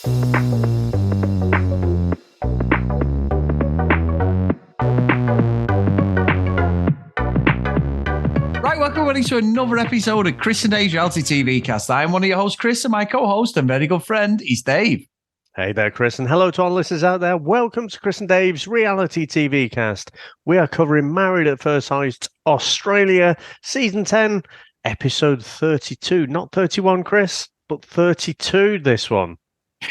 Right, welcome everybody to another episode of Chris and Dave's Reality TV Cast. I'm one of your hosts, Chris, and my co-host and very good friend is Dave. Hey there, Chris, and hello to all listeners out there. Welcome to Chris and Dave's Reality TV Cast. We are covering Married at First Sight Australia, Season 10, Episode 32. Not 31, Chris, but 32, this one.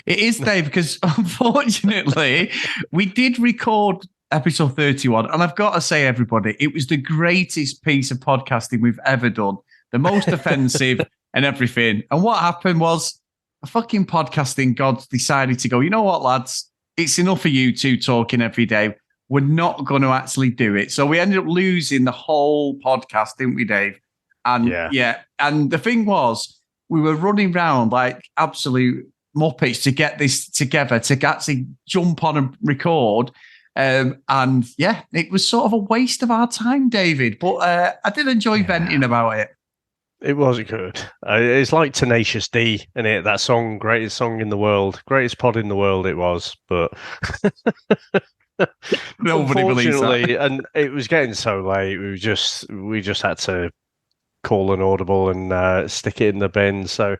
It is, Dave, because unfortunately, we did record episode 31, and I've got to say, everybody, it was the greatest piece of podcasting we've ever done. The most offensive and everything. And what happened was a fucking podcasting god decided to go, you know what, lads? It's enough for you two talking every day. We're not going to actually do it. So we ended up losing the whole podcast, didn't we, Dave? And yeah. And the thing was, we were running around like absolute muppets to get this together, to actually jump on and record. And yeah, it was sort of a waste of our time, David. But I did enjoy venting about it. It wasn't good. It's like Tenacious D, isn't it? That song, greatest song in the world, greatest pod in the world. It was, but nobody believes that. And it was getting so late. We just had to call an audible and stick it in the bin. So.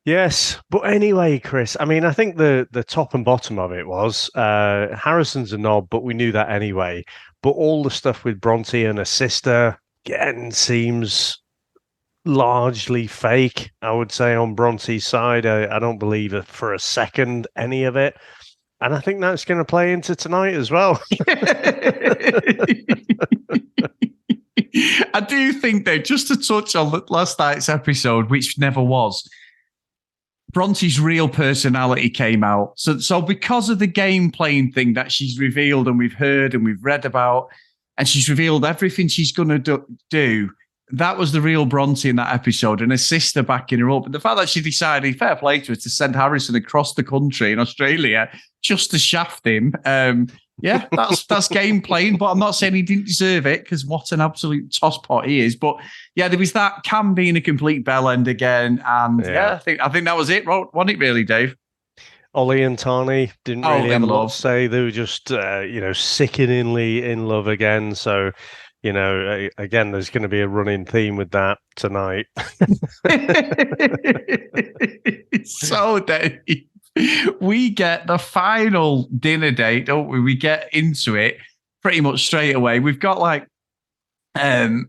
Yes, but anyway, Chris, I mean, I think the top and bottom of it was Harrison's a knob, but we knew that anyway. But all the stuff with Bronte and her sister, again, seems largely fake, I would say, on Bronte's side. I don't believe it for a second, any of it. And I think that's going to play into tonight as well. I do think, though, just to touch on last night's episode, which never was, Bronte's real personality came out. So because of the game playing thing that she's revealed and we've heard and we've read about, and she's revealed everything she's going to do, that was the real Bronte in that episode, and her sister backing her up. And the fact that she decided, fair play to her, to send Harrison across the country in Australia just to shaft him. Yeah, that's game playing, but I'm not saying he didn't deserve it, because what an absolute tosspot he is. But yeah, there was that Cam being a complete bell end again, and I think that was it, wasn't it, really, Dave? Ollie and Tani didn't really have a lot to say. They were just, sickeningly in love again. So, again, there's going to be a running theme with that tonight. So, Dave, we get the final dinner date, don't we? We get into it pretty much straight away. We've got the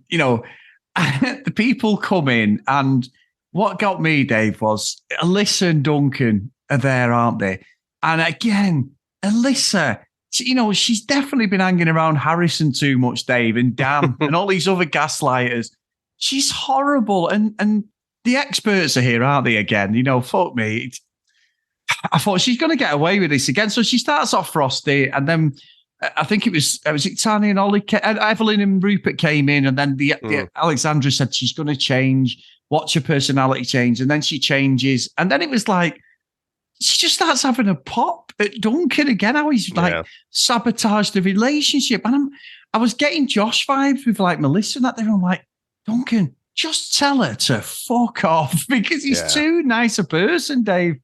people come in, and what got me, Dave, was Alyssa and Duncan are there, aren't they? And again, Alyssa, she's definitely been hanging around Harrison too much, Dave, and Dan, and all these other gaslighters. She's horrible. And the experts are here, aren't they, again? Fuck me. I thought she's going to get away with this again. So she starts off frosty, and then I think it was Tanya and Ollie, Evelyn and Rupert came in, and then the Alexandra said she's going to change, watch her personality change, and then she changes. And then it was like, she just starts having a pop at Duncan again, how he's sabotaged the relationship. And I was getting Josh vibes with Melissa and that. They were like, Duncan, just tell her to fuck off, because he's too nice a person, Dave.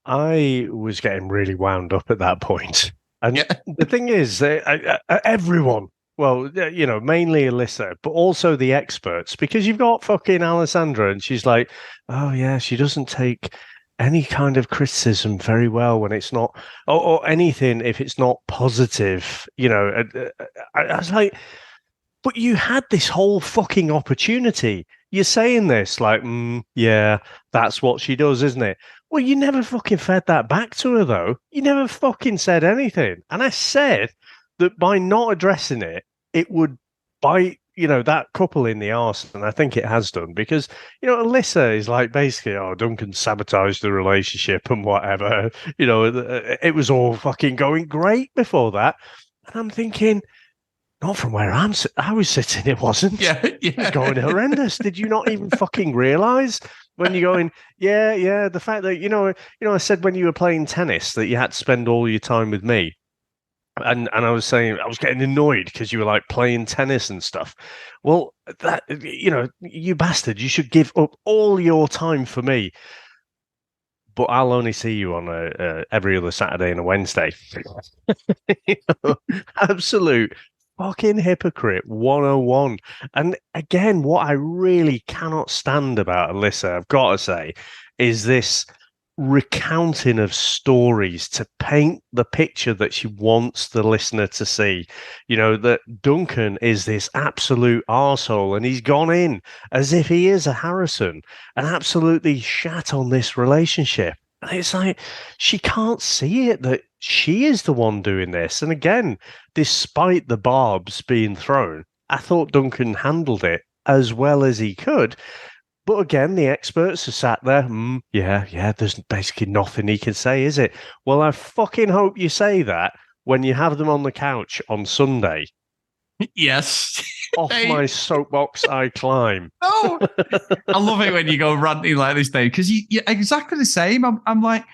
I was getting really wound up at that point. And the thing is, everyone, mainly Alyssa, but also the experts, because you've got fucking Alessandra, and she's like, oh, yeah, she doesn't take any kind of criticism very well when it's not, or anything if it's not positive. I was like, but you had this whole fucking opportunity. You're saying this like, yeah, that's what she does, isn't it? Well, you never fucking fed that back to her, though. You never fucking said anything. And I said that by not addressing it, it would bite, that couple in the arse. And I think it has done, because, Alyssa is like, basically, Duncan sabotaged the relationship and whatever. It was all fucking going great before that. And I'm thinking, not from where I was sitting, it wasn't. Yeah. It was going horrendous. Did you not even fucking realise? When you're going, the fact that, I said when you were playing tennis that you had to spend all your time with me. And I was saying, I was getting annoyed because you were like playing tennis and stuff. Well, that, you bastard, you should give up all your time for me. but I'll only see you on a every other Saturday and a Wednesday. You know, absolute fucking hypocrite 101. And again, what I really cannot stand about Alyssa, I've got to say, is this recounting of stories to paint the picture that she wants the listener to see. You know, that Duncan is this absolute arsehole and he's gone in as if he is a Harrison and absolutely shat on this relationship. And it's like, she can't see it that she is the one doing this. And again, despite the barbs being thrown, I thought Duncan handled it as well as he could. But again, the experts are sat there. Yeah, there's basically nothing he can say, is it? Well, I fucking hope you say that when you have them on the couch on Sunday. Yes. Off my soapbox I climb. Oh, I love it when you go ranting like this, Dave, because you're exactly the same. I'm like,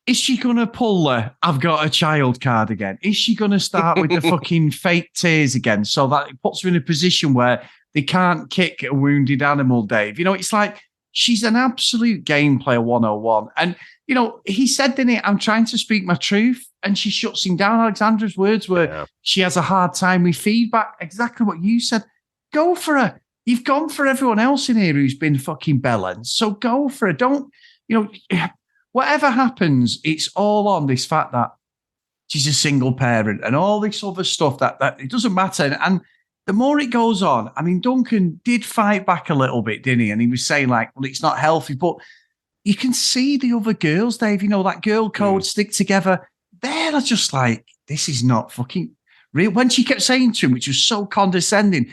is she going to pull the I've got a child card again? Is she going to start with the fucking fake tears again so that it puts her in a position where they can't kick a wounded animal, Dave? You know, it's like she's an absolute game player 101. And, you know, he said, didn't he, I'm trying to speak my truth. And she shuts him down. Alexandra's words were, she has a hard time with feedback. Exactly what you said. Go for her. You've gone for everyone else in here who's been fucking bellend. So go for her. Don't, you know, whatever happens, it's all on this fact that she's a single parent and all this other stuff that it doesn't matter. And the more it goes on, I mean, Duncan did fight back a little bit, didn't he? And he was saying like, well, it's not healthy, but you can see the other girls, Dave, you know, that girl code stick together. They're just like, this is not fucking real. When she kept saying to him, which was so condescending,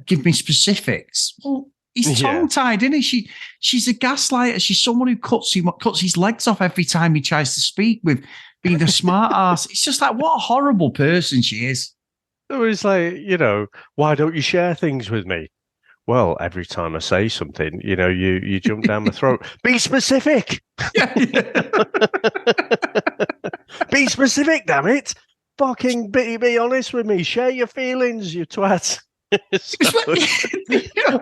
give me specifics. Well, he's tongue-tied, isn't he? She's a gaslighter. She's someone who cuts his legs off every time he tries to speak with being a smart ass. It's just like, what a horrible person she is. It was like, you know, why don't you share things with me? Well, every time I say something, you know, you jump down my throat. Be specific. Be specific, damn it. Fucking be honest with me. Share your feelings, you twat.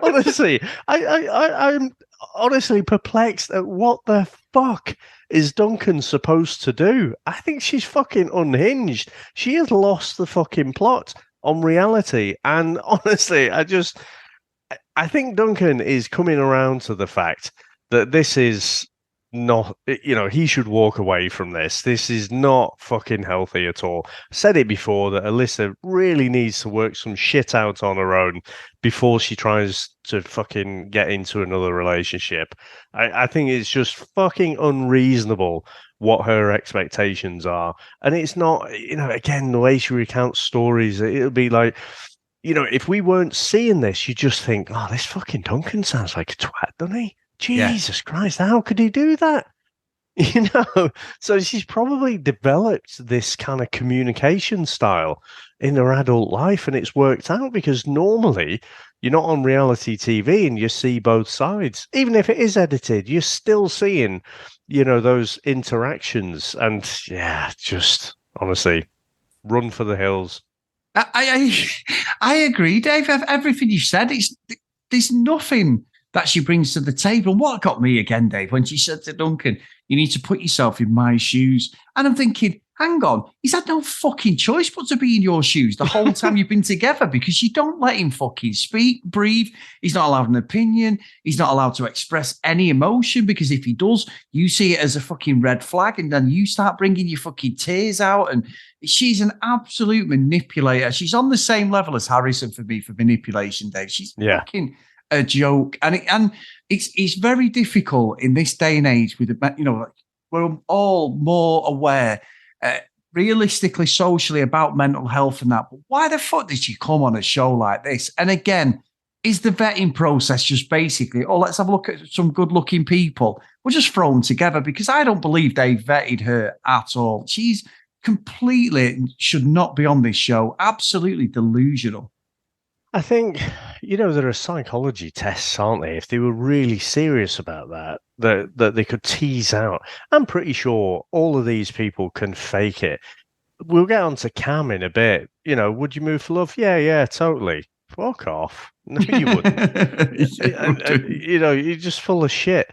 Honestly, I'm honestly perplexed at what the fuck is Duncan supposed to do. I think she's fucking unhinged. She has lost the fucking plot on reality. And honestly, I think Duncan is coming around to the fact that this is not, you know, he should walk away from this. This is not fucking healthy at all. I said it before that Alyssa really needs to work some shit out on her own before she tries to fucking get into another relationship. I think it's just fucking unreasonable what her expectations are. And it's not, you know, again, the way she recounts stories, it'll be like, you know, if we weren't seeing this, you just think, oh, this fucking Duncan sounds like a twat, doesn't he? Jesus Christ, how could he do that? You know, so she's probably developed this kind of communication style in her adult life, and it's worked out because normally you're not on reality TV and you see both sides. Even if it is edited, you're still seeing, you know, those interactions. And yeah, just honestly, run for the hills. I agree, Dave. Everything you said, there's nothing that she brings to the table. What got me again, Dave, when she said to Duncan, you need to put yourself in my shoes. And I'm thinking, hang on, he's had no fucking choice but to be in your shoes the whole time you've been together, because you don't let him fucking speak, breathe. He's not allowed an opinion. He's not allowed to express any emotion, because if he does, you see it as a fucking red flag, and then you start bringing your fucking tears out. And she's an absolute manipulator. She's on the same level as Harrison for me for manipulation, Dave. She's fucking a joke. And it's very difficult in this day and age with, you know, we're all more aware realistically, socially, about mental health and that. But why the fuck did she come on a show like this? And again, is the vetting process just basically, oh, let's have a look at some good-looking people? We're just thrown together, because I don't believe they vetted her at all. She's completely should not be on this show. Absolutely delusional. I think, you know, there are psychology tests, aren't they? If they were really serious about that they could tease out. I'm pretty sure all of these people can fake it. We'll get on to Cam in a bit. You know, would you move for love? Yeah, totally. Fuck off. No, you wouldn't. You know, you're just full of shit.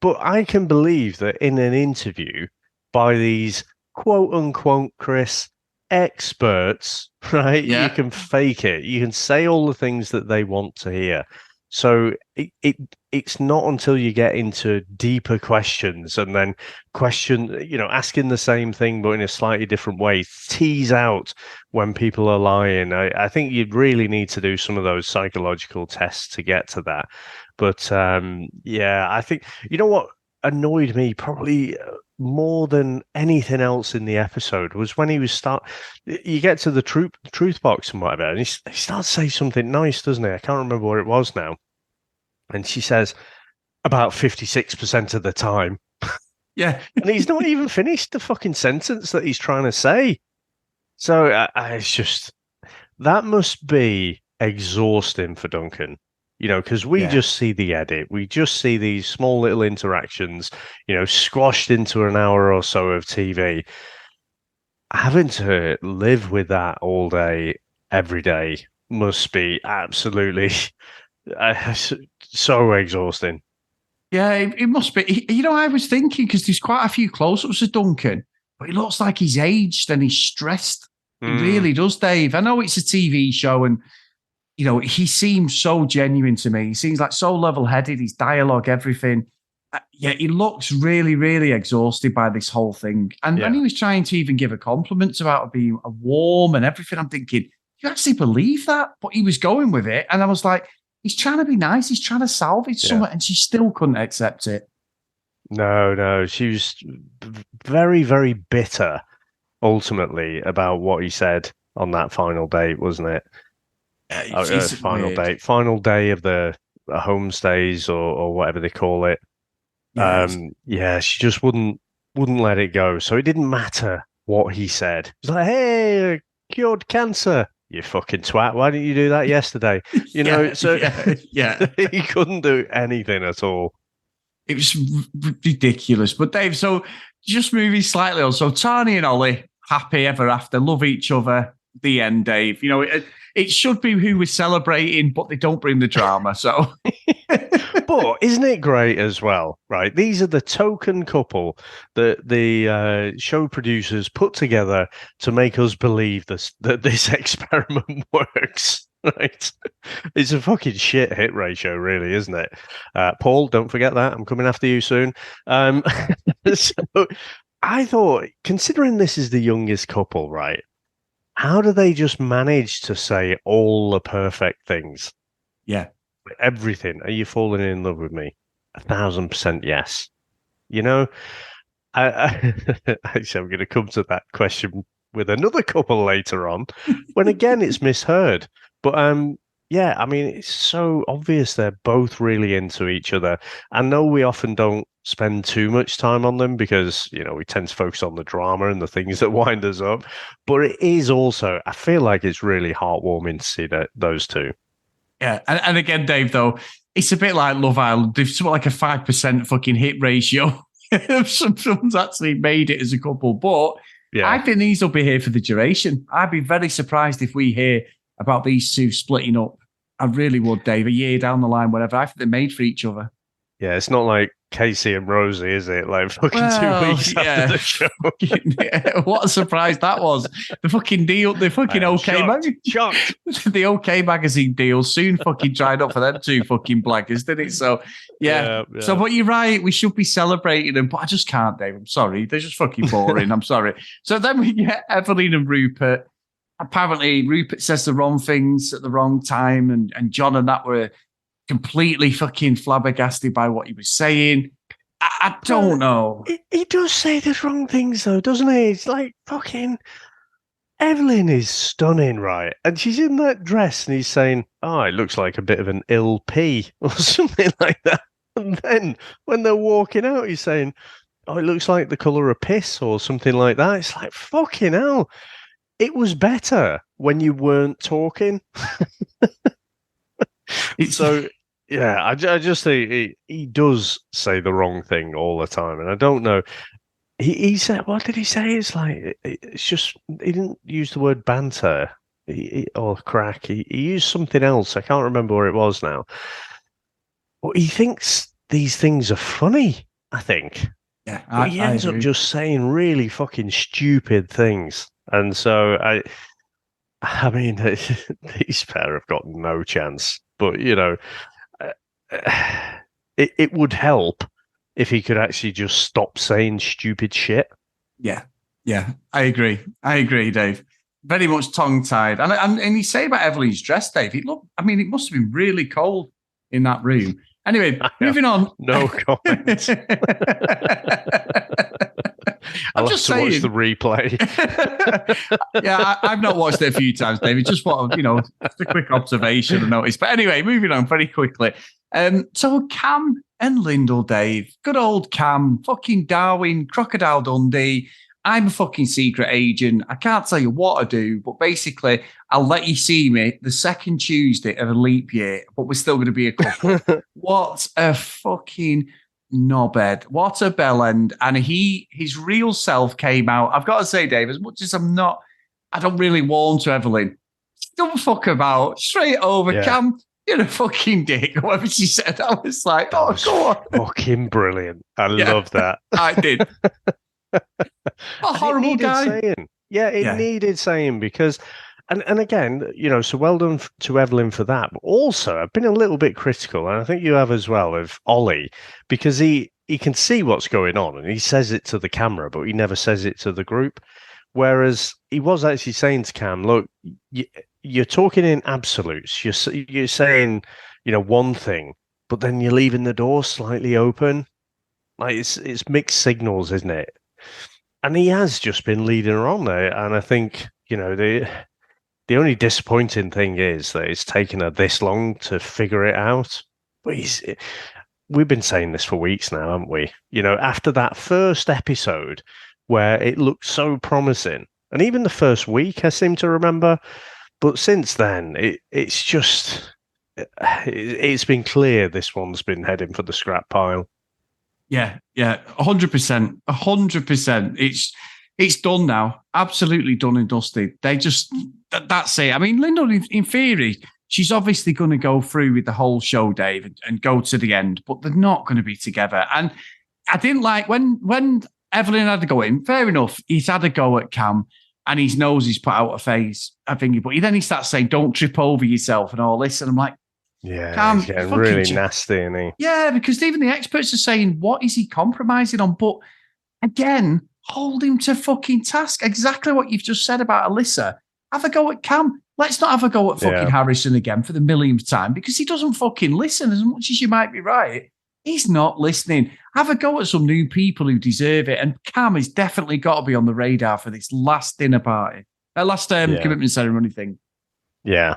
but I can believe that in an interview by these quote unquote, Chris, experts, right? You can fake it. You can say all the things that they want to hear. So it's not until you get into deeper questions and then asking the same thing but in a slightly different way, tease out when people are lying. I think you'd really need to do some of those psychological tests to get to that. But I think, you know what annoyed me probably more than anything else in the episode was when you get to the truth box and whatever, and he starts to say something nice, doesn't he? I can't remember what it was now. And she says, about 56% of the time. Yeah. And he's not even finished the fucking sentence that he's trying to say. So it's just, that must be exhausting for Duncan. Because we just see the edit. We just see these small little interactions, squashed into an hour or so of TV. Having to live with that all day, every day, must be absolutely so exhausting. Yeah, it must be. I was thinking, because there's quite a few close-ups of Duncan, but it looks like he's aged and he's stressed. It really does, Dave. I know it's a TV show and he seems so genuine to me. He seems like so level-headed, his dialogue, everything. He looks really, really exhausted by this whole thing. And he was trying to even give a compliment about being warm and everything. I'm thinking, you actually believe that? But he was going with it. And I was like, he's trying to be nice. He's trying to salvage something. And she still couldn't accept it. No. She was very, very bitter, ultimately, about what he said on that final date, wasn't it? Final day of the homestays or whatever they call it. She just wouldn't let it go. So it didn't matter what he said. It's like, hey, I cured cancer. You fucking twat. Why didn't you do that yesterday? He couldn't do anything at all. It was ridiculous. But Dave, so just moving slightly on. So Tani and Ollie, happy ever after, love each other. The end, Dave. It should be who we're celebrating, but they don't bring the drama. So, but isn't it great as well? Right, these are the token couple that the show producers put together to make us believe that this experiment works. Right, it's a fucking shit hit ratio, really, isn't it? Paul, don't forget that. I'm coming after you soon. So, I thought, considering this is the youngest couple, right? How do they just manage to say all the perfect things? Yeah. Everything. Are you falling in love with me? 1,000% yes. Actually, I'm going to come to that question with another couple later on, when again it's misheard. But it's so obvious they're both really into each other. I know we often don't spend too much time on them because, we tend to focus on the drama and the things that wind us up. But it is also, I feel like it's really heartwarming to see those two. Yeah. And again, Dave, though, it's a bit like Love Island. There's something like a 5% fucking hit ratio. Someone's actually made it as a couple. But I think these will be here for the duration. I'd be very surprised if we hear about these two splitting up. I really would, Dave, a year down the line, whatever. I think they're made for each other. Yeah, it's not like Casey and Rosie, is it? Like fucking 2 weeks after the show. What a surprise that was. The fucking deal, the fucking shocked. The OK magazine deal soon fucking dried up for them two fucking blaggers, didn't it? So, yeah. So, but you're right, we should be celebrating them, but I just can't, Dave. I'm sorry. They're just fucking boring. I'm sorry. So then we get Evelyn and Rupert. Apparently, Rupert says the wrong things at the wrong time, and John and that were completely fucking flabbergasted by what he was saying. I don't know. He does say the wrong things, though, doesn't he? It's like fucking Evelyn is stunning, right? And she's in that dress, and he's saying, "Oh, it looks like a bit of an ill pea," or something like that. And then when they're walking out, he's saying, "Oh, it looks like the colour of piss," or something like that. It's like fucking hell. It was better when you weren't talking. So, yeah, I just think he does say the wrong thing all the time. And I don't know. He said, what did he say? It's like, it's just, he didn't use the word banter or crack. He used something else. I can't remember where it was now. But he thinks these things are funny. I think. Yeah, But he ends up just saying really fucking stupid things. And so I mean, these pair have got no chance. But, it would help if he could actually just stop saying stupid shit. Yeah, I agree, Dave. Very much tongue-tied. And you say about Evelyn's dress, Dave, it must have been really cold in that room. Anyway, moving on. No comment. I'll just have to watch the replay. Yeah, I've not watched it a few times, David. Just what, just a quick observation and notice. But anyway, moving on very quickly. So Cam and Lindall, Dave, good old Cam, fucking Darwin, Crocodile Dundee. I'm a fucking secret agent. I can't tell you what I do, but basically, I'll let you see me the second Tuesday of a leap year, but we're still going to be a couple. What a fucking knobhead. What a bellend. And his real self came out. I've got to say, Dave, as much as I don't really warm to Evelyn, don't fuck about. Straight over, yeah. Cam, you're a fucking dick. Whatever she said, I was like, go on. Fucking brilliant. I love that. I did. A horrible guy. Saying. Yeah, it needed saying because, and again, so well done to Evelyn for that. But also, I've been a little bit critical, and I think you have as well, of Ollie, because he can see what's going on, and he says it to the camera, but he never says it to the group. Whereas he was actually saying to Cam, look, you're talking in absolutes. You're saying, one thing, but then you're leaving the door slightly open. Like it's mixed signals, isn't it? And he has just been leading her on there. And I think, the only disappointing thing is that it's taken her this long to figure it out. But we've been saying this for weeks now, haven't we? After that first episode where it looked so promising, and even the first week, I seem to remember. But since then, it's been clear this one's been heading for the scrap pile. Yeah, 100%, 100%. It's done now, absolutely done and dusted. They just that's it. I mean, Lindall, in theory, she's obviously going to go through with the whole show, Dave, and go to the end, but they're not going to be together. And I didn't like when Evelyn had to go in. Fair enough, he's had a go at Cam, and his nose is put out of face. I think, but then he starts saying, "Don't trip over yourself" and all this, and I'm like. Yeah, Cam, he's getting really nasty, isn't he? Yeah, because even the experts are saying, what is he compromising on? But again, hold him to fucking task. Exactly what you've just said about Alyssa. Have a go at Cam. Let's not have a go at fucking Harrison again for the millionth time because he doesn't fucking listen as much as you might be right. He's not listening. Have a go at some new people who deserve it. And Cam has definitely got to be on the radar for this last dinner party. Last commitment ceremony thing. Yeah.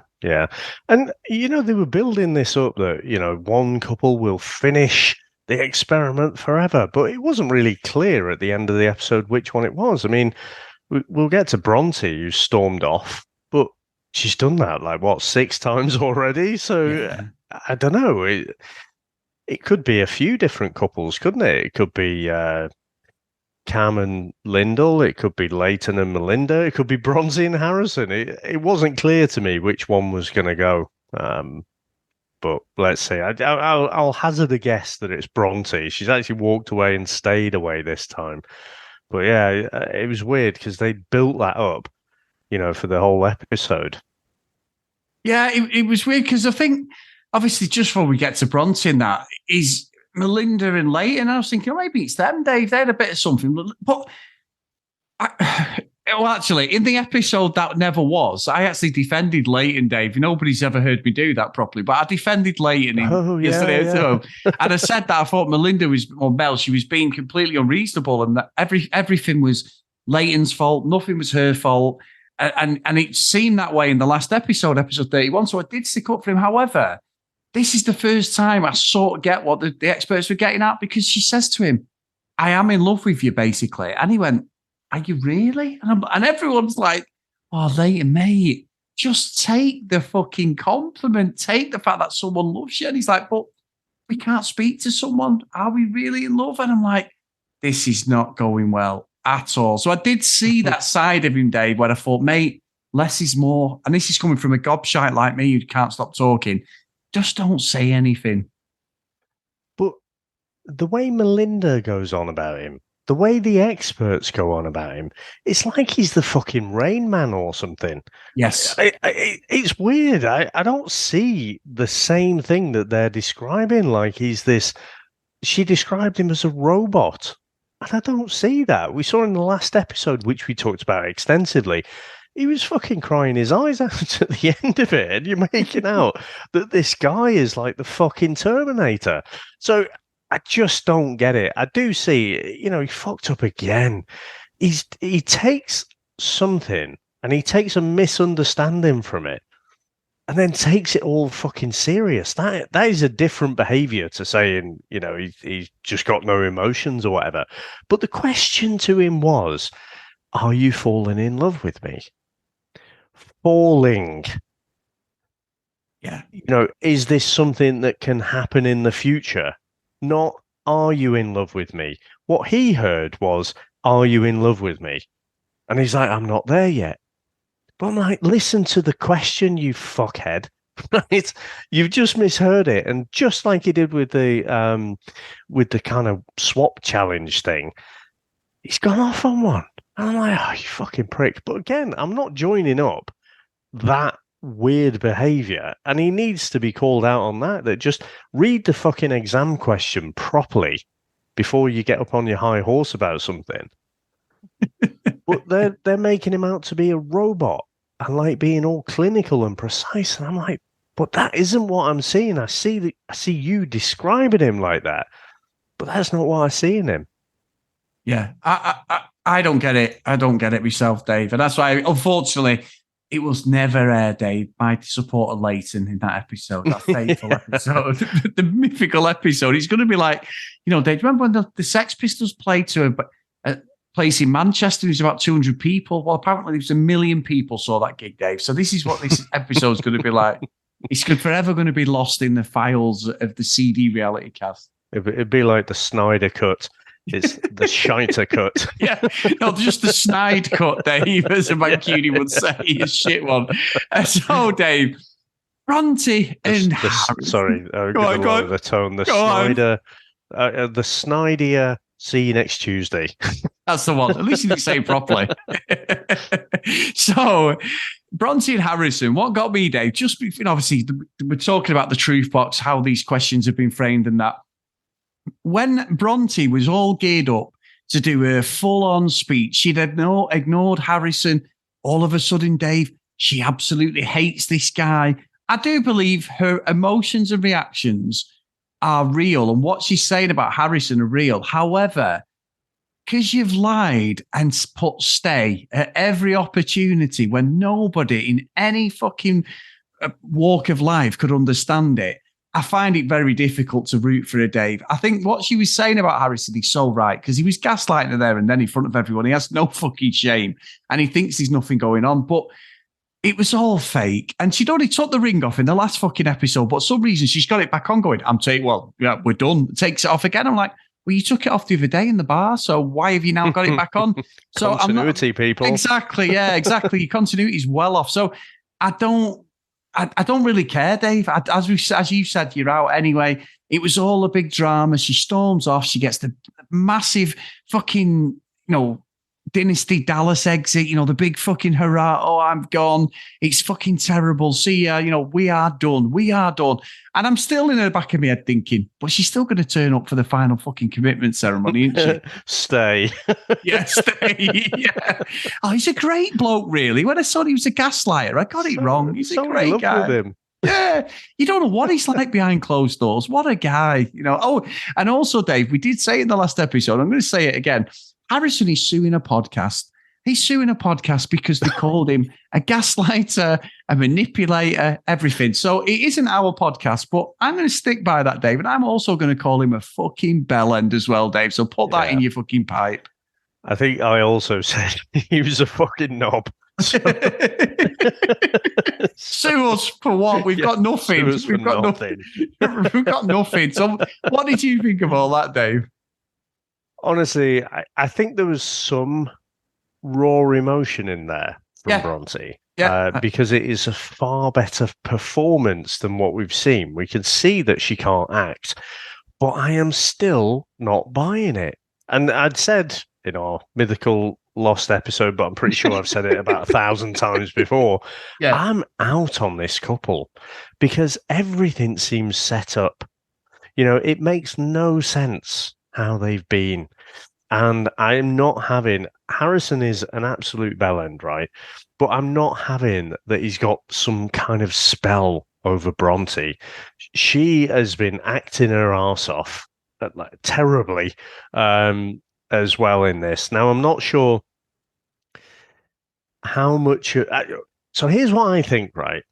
And, they were building this up that, one couple will finish the experiment forever. But it wasn't really clear at the end of the episode which one it was. I mean, we'll get to Bronte, who stormed off, but she's done that, 6 times already? So, I don't know. It could be a few different couples, couldn't it? It could be Cam and Lindall. It could be Leighton and Melinda. It could be Bronzy and Harrison. It wasn't clear to me which one was going to go. But let's see. I'll hazard a guess that it's Bronte. She's actually walked away and stayed away this time. But yeah, it was weird because they built that up, for the whole episode. Yeah, it was weird because I think, obviously, just before we get to Bronte and that, is Melinda and Leighton. I was thinking, maybe it's them, Dave. They had a bit of something. But actually, in the episode that never was, I actually defended Leighton, Dave. Nobody's ever heard me do that properly, but I defended Leighton yesterday. Yeah. And I said that I thought Melinda Mel, she was being completely unreasonable and that everything was Leighton's fault. Nothing was her fault. And it seemed that way in the last episode 31. So I did stick up for him. However, this is the first time I sort of get what the experts were getting at because she says to him, I am in love with you, basically. And he went, are you really? And everyone's like, oh, Leighton, mate, just take the fucking compliment. Take the fact that someone loves you. And he's like, but we can't speak to someone. Are we really in love? And I'm like, this is not going well at all. So I did see that side of him, Dave, where I thought, mate, less is more. And this is coming from a gobshite like me who can't stop talking. Just don't say anything. But the way Melinda goes on about him, the way the experts go on about him, it's like he's the fucking Rain Man or something. Yes. It's weird. I don't see the same thing that they're describing. Like he's this. She described him as a robot. And I don't see that. We saw in the last episode, which we talked about extensively, he was fucking crying his eyes out at the end of it. And you're making out that this guy is like the fucking Terminator. So I just don't get it. I do see, he fucked up again. He takes something and he takes a misunderstanding from it and then takes it all fucking serious. That is a different behavior to saying, he's just got no emotions or whatever. But the question to him was, are you falling in love with me? Falling. Yeah. Is this something that can happen in the future? Not, are you in love with me? What he heard was, are you in love with me? And he's like, I'm not there yet. But I'm like, listen to the question, you fuckhead. You've just misheard it. And just like he did with the kind of swap challenge thing, he's gone off on one. And I'm like, oh, you fucking prick. But again, I'm not joining up that weird behavior. And he needs to be called out on that just read the fucking exam question properly before you get up on your high horse about something. But they're making him out to be a robot and like being all clinical and precise. And I'm like, but that isn't what I'm seeing. I see you describing him like that, but that's not what I see in him. Yeah, I don't get it. I don't get it myself, Dave. And that's why, unfortunately, it was never aired, Dave. My supporter Leighton in that episode, that fateful episode, the mythical episode. It's going to be like, Dave, remember when the Sex Pistols played to a place in Manchester? It was about 200 people. Well, apparently there was 1 million people saw that gig, Dave. So this is what this episode's going to be like. It's forever going to be lost in the files of the CD reality cast. It'd be like the Snyder cut. It's the shiter cut. Yeah, no, just the snide cut, Dave, as a Mancuni would say, a shit one. So, Dave, Bronte and sorry, I'm going to lower the tone. The Snyder, the Snyder. See you next Tuesday. That's the one. At least you didn't say it properly. So, Bronte and Harrison, what got me, Dave? Just obviously, we're talking about the truth box, how these questions have been framed, and that. When Bronte was all geared up to do a full-on speech, she'd ignored Harrison. All of a sudden, Dave, she absolutely hates this guy. I do believe her emotions and reactions are real, and what she's saying about Harrison are real. However, because you've lied and put stay at every opportunity when nobody in any fucking walk of life could understand it, I find it very difficult to root for her, Dave. I think what she was saying about Harrison is so right, because he was gaslighting her there and then in front of everyone. He has no fucking shame and he thinks there's nothing going on. But it was all fake. And she'd already took the ring off in the last fucking episode, but for some reason she's got it back on going, we're done. Takes it off again. I'm like, well, you took it off the other day in the bar, so why have you now got it back on? So continuity, people. Exactly, yeah, exactly. Your continuity is well off. So I don't really care, Dave. As you said, you're out anyway. It was all a big drama. She storms off. She gets the massive fucking, Dynasty Dallas exit, the big fucking hurrah. Oh, I'm gone. It's fucking terrible. See ya. We are done. We are done. And I'm still in the back of my head thinking, but she's still going to turn up for the final fucking commitment ceremony, isn't she? Stay. Yeah, stay. Yeah. Oh, he's a great bloke, really. When I saw he was a gaslighter, I got it wrong. He's a great guy. With him. Yeah, you don't know what he's like behind closed doors. What a guy, Oh, and also, Dave, we did say in the last episode, I'm going to say it again. Harrison is suing a podcast. He's suing a podcast because they called him a gaslighter, a manipulator, everything. So it isn't our podcast, but I'm going to stick by that, Dave. And I'm also going to call him a fucking bellend as well, Dave. So put that in your fucking pipe. I think I also said he was a fucking knob. So. Sue us for what? We've got nothing. We've got nothing. We've got nothing. So what did you think of all that, Dave? Honestly, I think there was some raw emotion in there from Bronte. Yeah. Because it is a far better performance than what we've seen. We can see that she can't act. but I am still not buying it. And I'd said in our mythical lost episode, but I'm pretty sure I've said it about 1,000 times before. Yeah. I'm out on this couple because everything seems set up. It makes no sense how they've been. And I'm not having Harrison is an absolute bellend, right? But I'm not having that he's got some kind of spell over Bronte. She has been acting her arse off like, terribly as well in this. Now, I'm not sure how much. So here's what I think, right?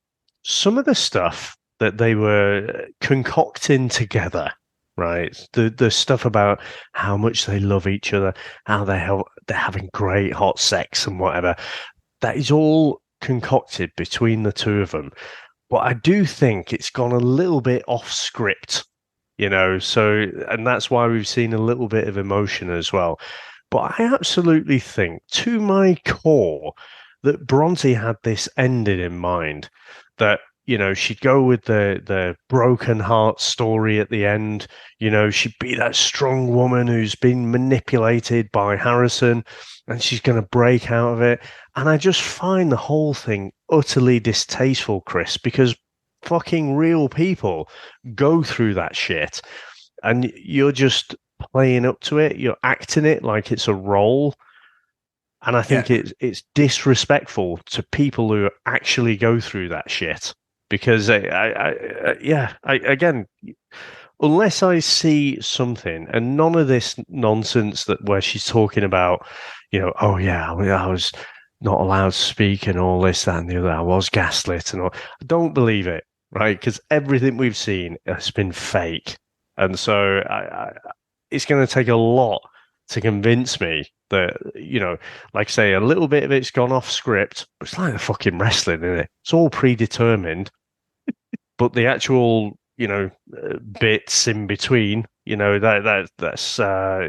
Some of the stuff that they were concocting together, right? The stuff about how much they love each other, how they're having great hot sex and whatever. That is all concocted between the two of them. But I do think it's gone a little bit off script, and that's why we've seen a little bit of emotion as well. But I absolutely think, to my core, that Bronte had this ending in mind, that she'd go with the broken heart story at the end. She'd be that strong woman who's been manipulated by Harrison, and she's going to break out of it. And I just find the whole thing utterly distasteful, Chris, because fucking real people go through that shit, and you're just playing up to it. You're acting it like it's a role. And I think it's disrespectful to people who actually go through that shit. Because again, unless I see something, and none of this nonsense that where she's talking about, oh yeah, I was not allowed to speak and all this, that, and the other. I was gaslit and all. I don't believe it, right? Because everything we've seen has been fake, and so it's going to take a lot to convince me that, like I say, a little bit of it's gone off script, but it's like the fucking wrestling, isn't it? It's all predetermined. But the actual, bits in between, that's a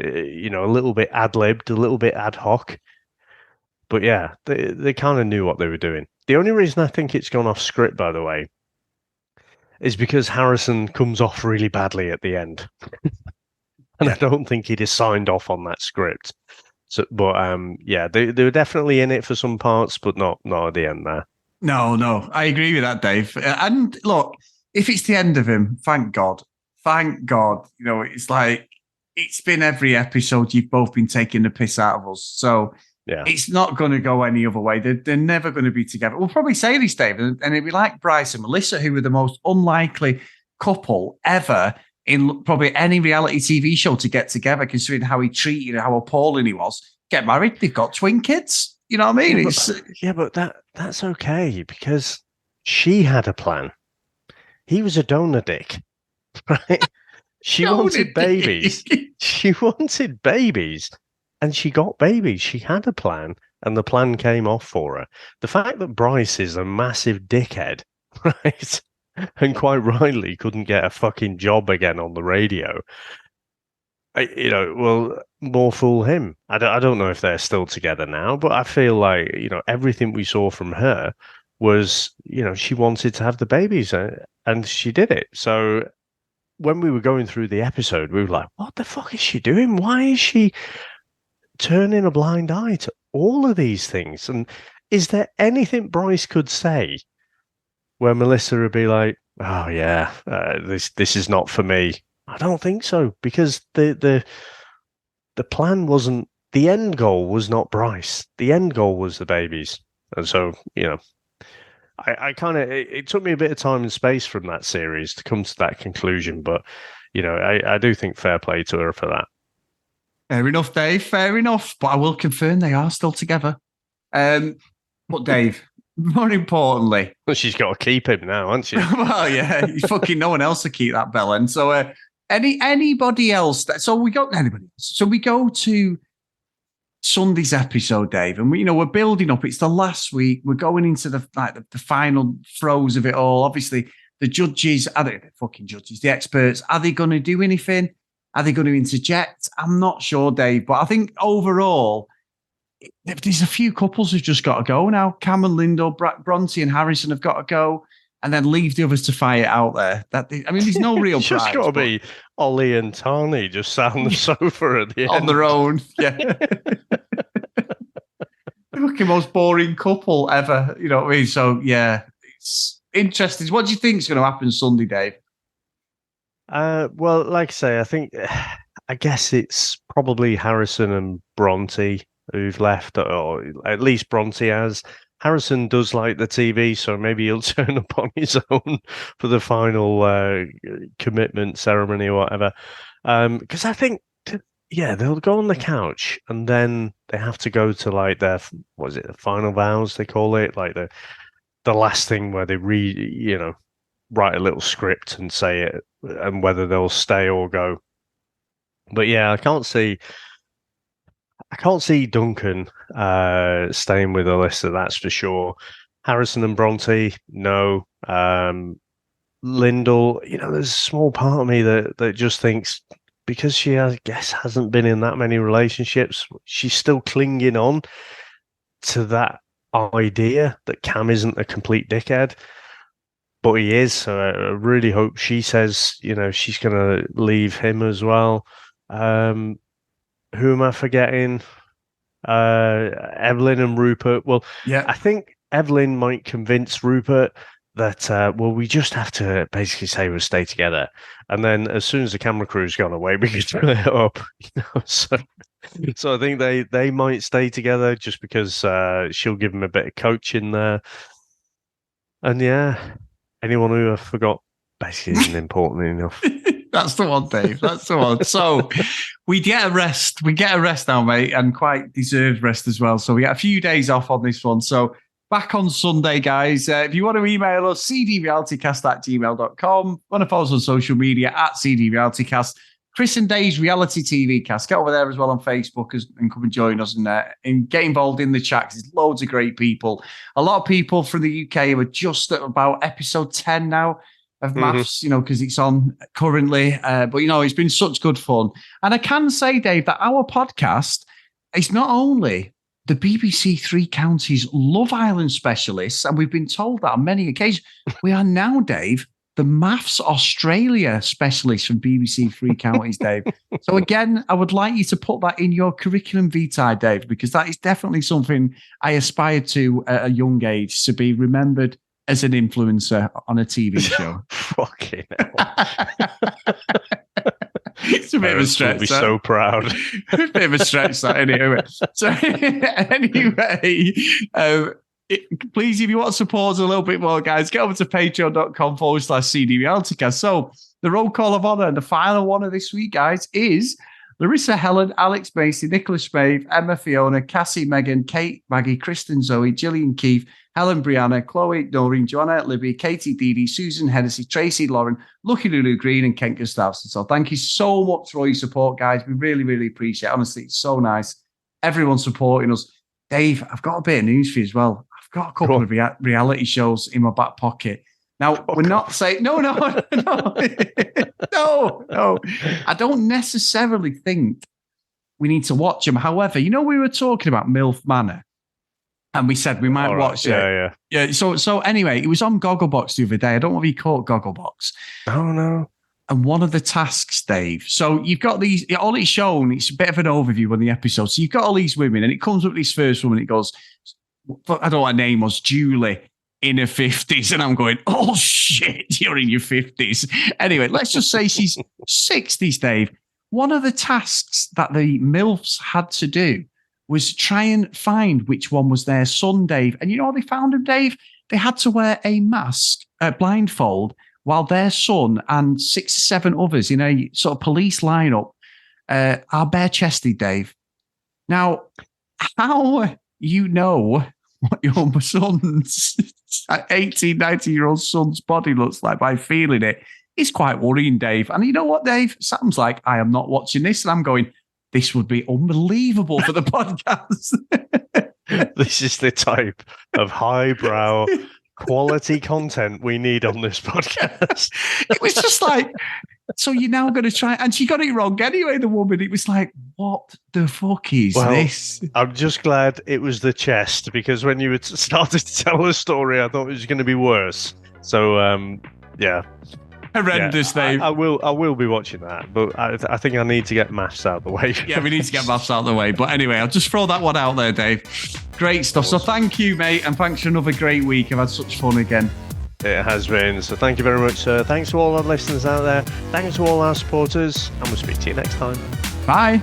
little bit ad-libbed, a little bit ad hoc. But yeah, they kind of knew what they were doing. The only reason I think it's gone off script, by the way, is because Harrison comes off really badly at the end. And I don't think he'd have signed off on that script. So, but they were definitely in it for some parts, but not at the end there. No, I agree with that, Dave. And look, if it's the end of him, thank God. Thank God. It's like it's been every episode you've both been taking the piss out of us. So it's not going to go any other way. They're never going to be together. We'll probably say this, Dave, and it'd be like Bryce and Melissa, who were the most unlikely couple ever in probably any reality TV show to get together, considering how he treated and how appalling he was. Get married, they've got twin kids. You know what I mean? But that's okay, because she had a plan. He was a donor dick, right? She wanted babies. She wanted babies, and she got babies. She had a plan, and the plan came off for her. The fact that Bryce is a massive dickhead, right, and quite rightly couldn't get a fucking job again on the radio, more fool him. I don't know if they're still together now, but I feel like, everything we saw from her was, she wanted to have the babies, and she did it. So when we were going through the episode, we were like, what the fuck is she doing? Why is she turning a blind eye to all of these things? And is there anything Bryce could say where Melissa would be like, oh yeah, this is not for me? I don't think so, because the plan wasn't, the end goal was not Bryce. The end goal was the babies. And so, I kind of, it took me a bit of time and space from that series to come to that conclusion, but, I do think fair play to her for that. Fair enough, Dave, fair enough. But I will confirm they are still together. But Dave, more importantly... Well, she's got to keep him now, hasn't she? Well, yeah, fucking no one else to keep that bell end. So, anybody else? So we go to Sunday's episode, Dave, and we're building up. It's the last week. We're going into the final throes of it all. Obviously, the judges, the experts, are they going to do anything? Are they going to interject? I'm not sure, Dave, but I think overall, there's a few couples who've just got to go now. Cam and Lindall, Bronte and Harrison have got to go. and then leave the others to fight it out there. There's no real It's prize. just got to be Ollie and Tani just sat on the sofa at the on end. their own. Yeah. The fucking most boring couple ever. You know what I mean? So, yeah, it's interesting. What do you think is going to happen Sunday, Dave? Well, like I say, I guess it's probably Harrison and Bronte who've left, or at least Bronte has. Harrison does like the TV, so maybe he'll turn up on his own for the final commitment ceremony or whatever. Because I think, they'll go on the couch and then they have to go to like their, what is it, the final vows they call it, like the last thing where they write a little script and say it, and whether they'll stay or go. But yeah, I can't see Duncan staying with Alyssa, that's for sure. Harrison and Bronte, no. Lindall, there's a small part of me that just thinks, because she, I guess, hasn't been in that many relationships, she's still clinging on to that idea that Cam isn't a complete dickhead. But he is, so I really hope she says, she's going to leave him as well. Who am I forgetting? Evelyn and Rupert. Well, yeah, I think Evelyn might convince Rupert that, we just have to basically say we'll stay together. And then as soon as the camera crew's gone away, we can split it up. So I think they might stay together just because she'll give them a bit of coaching there. And yeah, anyone who I forgot basically isn't important enough. That's the one, Dave. That's the one. So we get a rest. We get a rest now, mate, and quite deserved rest as well. So we get a few days off on this one. So back on Sunday, guys. If you want to email us, cdrealitycast@gmail.com. Want to follow us on social media @cdrealitycast. Chris and Dave's Reality TV Cast. Get over there as well on Facebook and come and join us and get involved in the chat. There's loads of great people. A lot of people from the UK are just at about episode 10 now of Maths, because it's on currently. But, it's been such good fun. And I can say, Dave, that our podcast is not only the BBC Three Counties Love Island specialists, and we've been told that on many occasions, we are now, Dave, the Maths Australia specialist from BBC Three Counties, Dave. So again, I would like you to put that in your curriculum vitae, Dave, because that is definitely something I aspired to at a young age, to be remembered as an influencer on a TV show. Fucking hell. It's a bit of a stretch. I'll be so proud. A bit of a stretch, that anyway. So anyway, please, if you want to support us a little bit more, guys, get over to patreon.com/CDRealitycast. So the roll call of honor, and the final one of this week, guys, is Larissa, Helen, Alex Macy, Nicholas Spave, Emma, Fiona, Cassie, Megan, Kate, Maggie, Kristen, Zoe, Gillian, Keith, Helen, Brianna, Chloe, Noreen, Joanna, Libby, Katie, Dee Dee, Susan, Hennessy, Tracy, Lauren, Lucky Lulu Green, and Kent Gustafson. So thank you so much for all your support, guys. We really, really appreciate it. Honestly, it's so nice. Everyone supporting us. Dave, I've got a bit of news for you as well. I've got a couple of reality shows in my back pocket. Now, we're not saying... No. No. I don't necessarily think we need to watch them. However, we were talking about MILF Manor, and we said we might watch it. Yeah. So anyway, it was on Gogglebox the other day. I don't know if you caught Gogglebox. Oh, no. And one of the tasks, Dave, so you've got these... All it's shown, it's a bit of an overview on the episode. So you've got all these women, and it comes up with this first woman. It goes... I don't know what her name was, Julie, in her 50s. And I'm going, oh, shit, you're in your 50s. Anyway, let's just say she's 60s, Dave. One of the tasks that the MILFs had to do was try and find which one was their son, Dave. And you know what they found him, Dave? They had to wear a mask, a blindfold, while their son and 6 or 7 others in a sort of police lineup are bare-chested, Dave. Now, how what your son's 18, 19-year-old son's body looks like by feeling it is quite worrying, Dave. And you know what, Dave? Sam's like, I am not watching this. And I'm going, this would be unbelievable for the podcast. This is the type of highbrow quality content we need on this podcast. It was just like, so you're now going to try, and she got it wrong anyway, the woman. It was like, what the fuck is this? I'm just glad it was the chest, because when you started to tell the story, I thought it was going to be worse. So yeah. Horrendous, Dave. I will be watching that, but I think I need to get maths out of the way. Yeah, we need to get maths out of the way. But anyway, I'll just throw that one out there, Dave. Great stuff. Awesome. So thank you, mate, and thanks for another great week. I've had such fun again. It has been. So thank you very much, sir. Thanks to all our listeners out there. Thanks to all our supporters, and we'll speak to you next time. Bye.